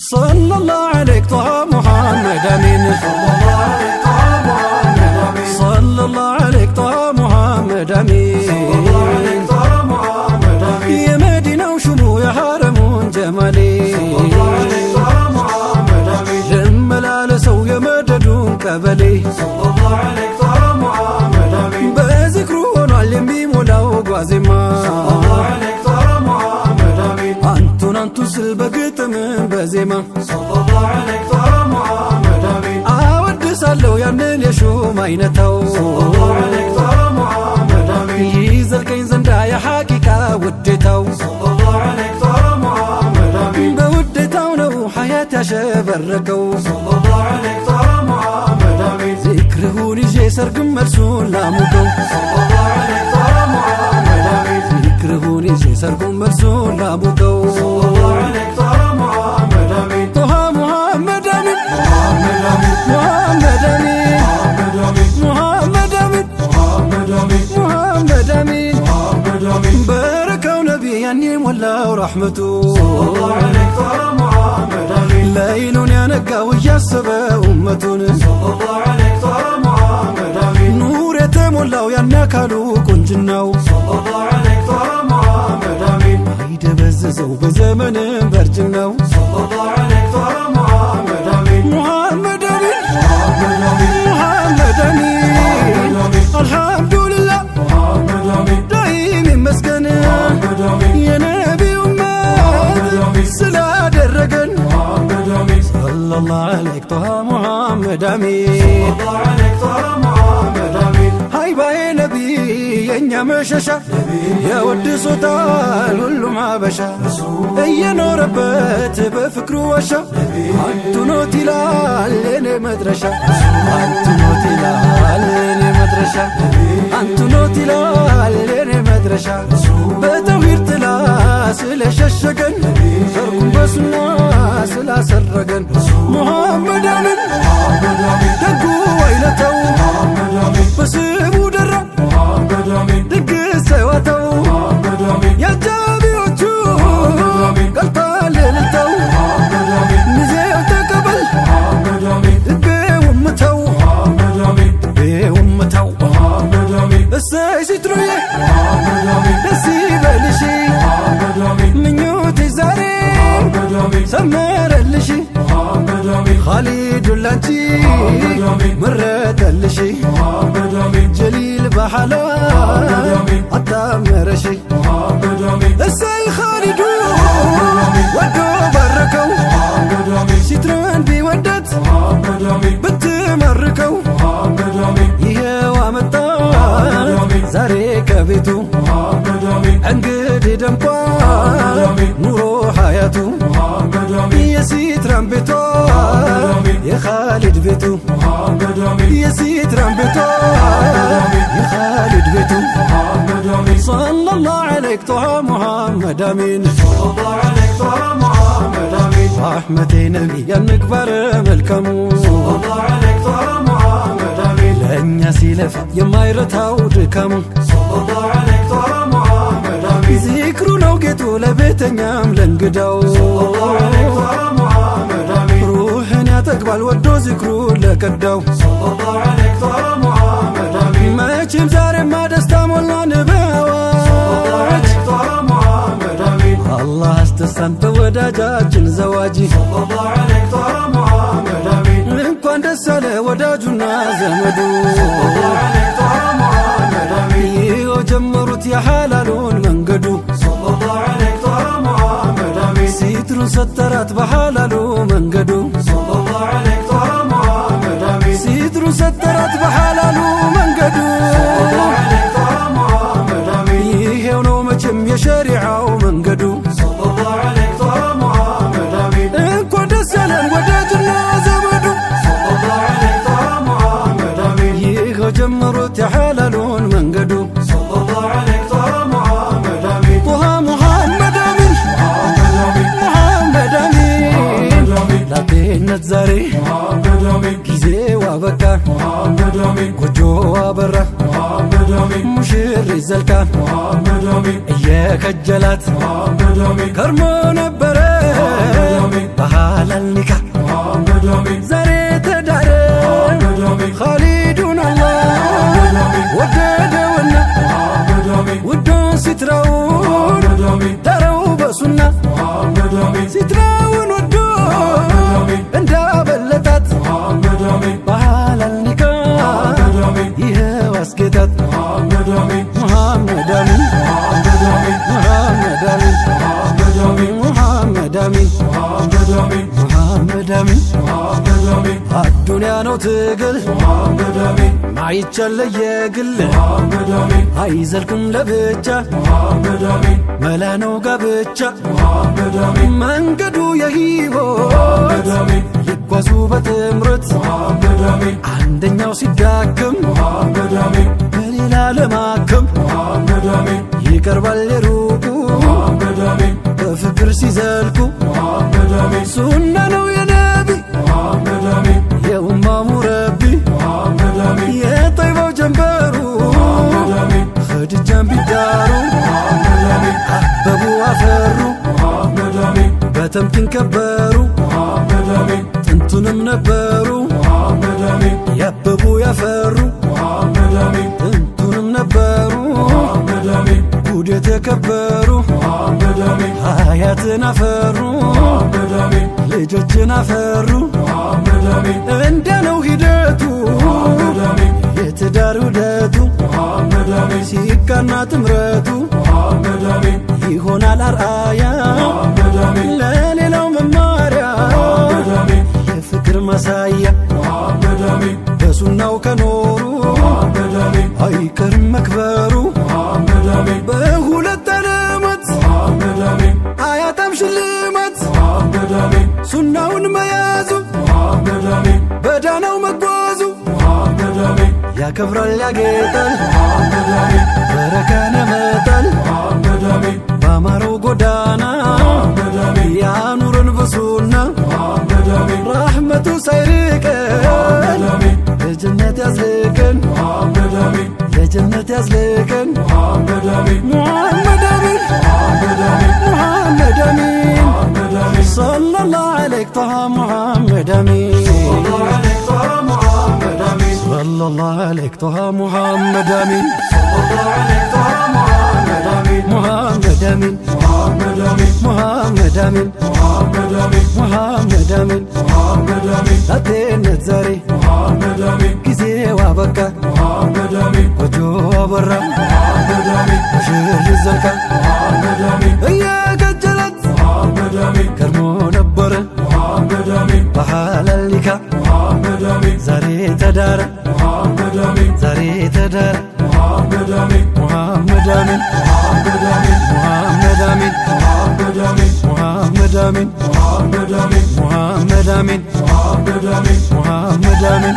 صلى الله عليك طه محمد أمين صلى الله عليك طه محمد أمين يا مدينة وشمو يا حرم جمالي جمال على سو يا مددون كبلي بذكرون علمي مولاو قوازما أنتو سلبقت من بزيما أود سالو يمن يشو ماينتو يزل كين زندا يا حقيقة وديتو بوديتو نو حياتي شبركو ذكرهوني جي سرقم مرسول لاموكو ذكرهوني جي سرقم مرسول لاموكو طه محمد أمين محمد أمين محمد أمين محمد أمين بركة ونبي يعني ولا ورحمته ليلون يا نقا وياسب أمتون نور يتمولا ويانا كالو كنجناو هيد بززو بزمن برجناو محمد أمين محمد أمين الحمد لله دايم مسكن يا نبي أمات سلا درقن صلى الله عليك طه محمد أمين هاي باي نبي ينيا مششا يا ود صوتال كلهم حبشا اي نوربت بفكرو وشا انتو نوتي لاليني مدرشا انتو نوتي لاليني مدرشا انتو نوتي لاليني مدرشا بتوهير تلا سلششقن فرقم بسنا سلا سرقن محمد أمين دقو ويلتو بسيبو درا دق سواتو يا جابي وجو قلطال للتو نزيو تقبل دبي ومتو دبي ومتو الساي ستروي دسي بلشي من يوتي زاري سمر اللشي خالد اللانتي مرت اللشي جليل بحلا عطام رشي الساي خالد ودو بركو ستران بيودت بتمركو يهو عمتا زاري كبيتو عنقدي دمقا نورو حياتو يا سيتران بيتو يا خالد بيتو يا سيتران بيتو يا خالد بيتو صلى الله عليك طه محمد أمين صلى الله عليك طه محمد أمين رحمتي نبي المكبر ملكمو صلى الله عليك طه محمد أمين لأن يسيلف يما يرتاو دكمو صلى الله عليك طه محمد أمين ذكرو نوقتو لبيتنيام لنقدو صلى الله عليك طه محمد أمين روحن يا تقبل ودو ذكرو لكدو صلى الله عليك طه محمد أمين ما يجيب زاري ما دستام والله نباواج الله استسانت وداجاجن زواجي صلى الله عليك طه محمد أمين انكوان دسالة وداجنا زمدو صلى الله عليك طه محمد أمين يهو جمروت يا حلالون منقدو صلى الله عليك طه محمد أمين سيترو سترات بحلالو منقدو صلى الله عليك طه محمد أمين سيترو سترات بحلالو منقدو صلى الله عليك طه محمد أمين يهو نومجم يا شريعة ومنقدو صلى الله عليك طه محمد أمين انكو دسالن وداجنا زمدو صلى الله عليك طه محمد أمين يهو جمروت يا حلالون منقدو صلى الله عليك طه محمد أمين طه محمد أمين محمد أمين لا بينت زاري محمد أمين كيزي وابكا محمد أمين كجو وابرا محمد أمين مشير زلكا محمد أمين إياك الجلات محمد أمين كرمو نبرة بحال በሱና ሲትራውን ወዶ እንዳበለጣት በሐላል ኒካ ይኸው አስጌጣት ሙሐመድ አሚን ሙሐመድ አሚን ሙሐመድ አሚን ሙሐመድ አሚን አዱንያ ነው ትግል ማይቻል ለየግል አይዘልቅም ለብቻ መላ ነው ጋብቻ መንገዱ የሕይወት ይጓዙ በጥምረት አንደኛው ሲዳክም በሌላ ለማከም ይቀርባል የሩቁ በፍቅር ሲዘልቁ ሱና ነው የነቢ የኡማው ሙረቢ የጠይባው ጀንበሩ ኸዲጃን ቢዳሩ አበቡ አፈሩ በተምኪን ከበሩ ጥንቱንም ነበሩ ያበቡ ያፈሩ ጥንቱንም ነበሩ ጉድ የተከበሩ ሀያትን አፈሩ ልጆችን አፈሩ እንደ ነው ሂደቱ የትዳር ውደቱ ሲቃና ጥምረቱ ይሆናል አርአያ ለሌላው መማሪያ የፍቅር ማሳያ በሱናው ከኖሩ አይቀርም መክበሩ በሁለት ዓለማት አያጣም ሽልማት ሱናውን መያዙ በዳናው መጓዙ ያከብራል ያጌጣል በረካን ያመጣል ባማረው ጎዳና ያኑረን በሱና ራህመቱ ሳይርቀን ለጀነት ያዝልቀን ለጀነት ያዝልቀን ሙሐመድ አሚን ሙሐመድ አሚን ሰለላሁ ዐለይሂ ጣሃ ሙሐመድ አሚን ሰለላሁ ዐለይሂ ጣሃ ሙሐመድ አሚን ሙሐመድ አሚን ሙሐመድ አሚን ሙሐመድ አሚን ላጤነት ዛሬ ጊዜው አበቃ ጎጆ አበራ ሙሽር ዘልቃ እየከጀላት ከርሞ ነበረ በሐላል ኒካ ዛሬ ተዳረ ዛሬ ተዳረ ሙሐመድ አሚን ሙሐመድ አሚን ሙሐመድ አሚን ሙሐመድ አሚን ሙሐመድ አሚን